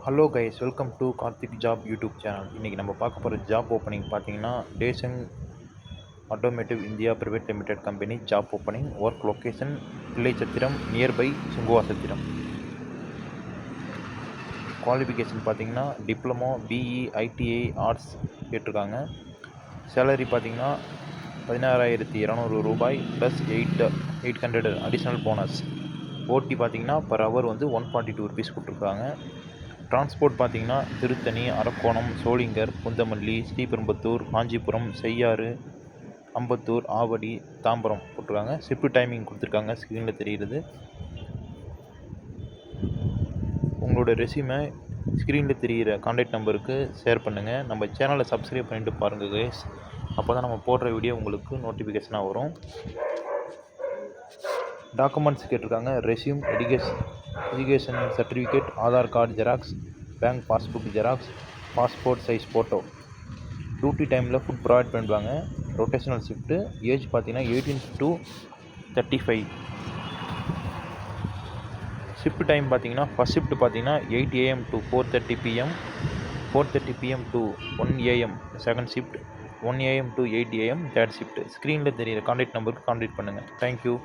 Hello guys, welcome to Karthik job YouTube channel. இன்றைக்கி நம்ம பார்க்க போகிற ஜாப் ஓப்பனிங் பார்த்தீங்கன்னா டேசன் automotive India private limited company job opening. Work location Pillaichathiram, nearby Sunguvachathiram. Qualification பார்த்தீங்கன்னா டிப்ளமோ, பிஇ, ஐடிஐ, ஆர்ட்ஸ் கேட்டிருக்காங்க. சேலரி பார்த்தீங்கன்னா 16,200 ரூபாய் ப்ளஸ் 800 அடிஷ்னல் போனஸ். ஓடி பார்த்தீங்கன்னா பர் ஹவர் வந்து 142 ருபீஸ் கொடுத்துருக்காங்க. டிரான்ஸ்போர்ட் பார்த்தீங்கன்னா திருத்தணி, அரக்கோணம், சோளிங்கர், புந்தமல்லி, ஸ்ரீபெரும்புத்தூர், காஞ்சிபுரம், செய்யாறு, அம்பத்தூர், ஆவடி, தாம்பரம் போட்டிருக்காங்க. ஷிஃப்ட் டைமிங் கொடுத்துருக்காங்க, ஸ்க்ரீனில் தெரிகிறது. உங்களோட ரெஸ்யூமை ஸ்க்ரீனில் தெரிகிற கான்டாக்ட் நம்பருக்கு ஷேர் பண்ணுங்கள். நம்ம சேனலை சப்ஸ்கிரைப் பண்ணிட்டு பாருங்கள் கைஸ். அப்போ தான் நம்ம போடுற வீடியோ உங்களுக்கு நோட்டிஃபிகேஷனாக வரும். டாக்குமெண்ட்ஸ் கேட்டிருக்காங்க. Resume, education certificate, Aadhaar card xerox, bank passbook xerox, passport size photo. Duty டைமில் ஃபுட் ப்ரொவைட் பண்ணிடுவாங்க. Rotational shift. ஏஜ் பார்த்தீங்கன்னா 18 to 35. ஷிஃப்ட் டைம் பார்த்தீங்கன்னா ஃபஸ்ட் ஷிஃப்ட் பார்த்தீங்கன்னா 8 AM to 4:30 PM, 4:30 PM to 1 AM second shift, 1 AM to 8 AM third shift. ஸ்க்ரீனில் தெரிகிற contact நம்பருக்கு contact பண்ணுங்கள். Thank you.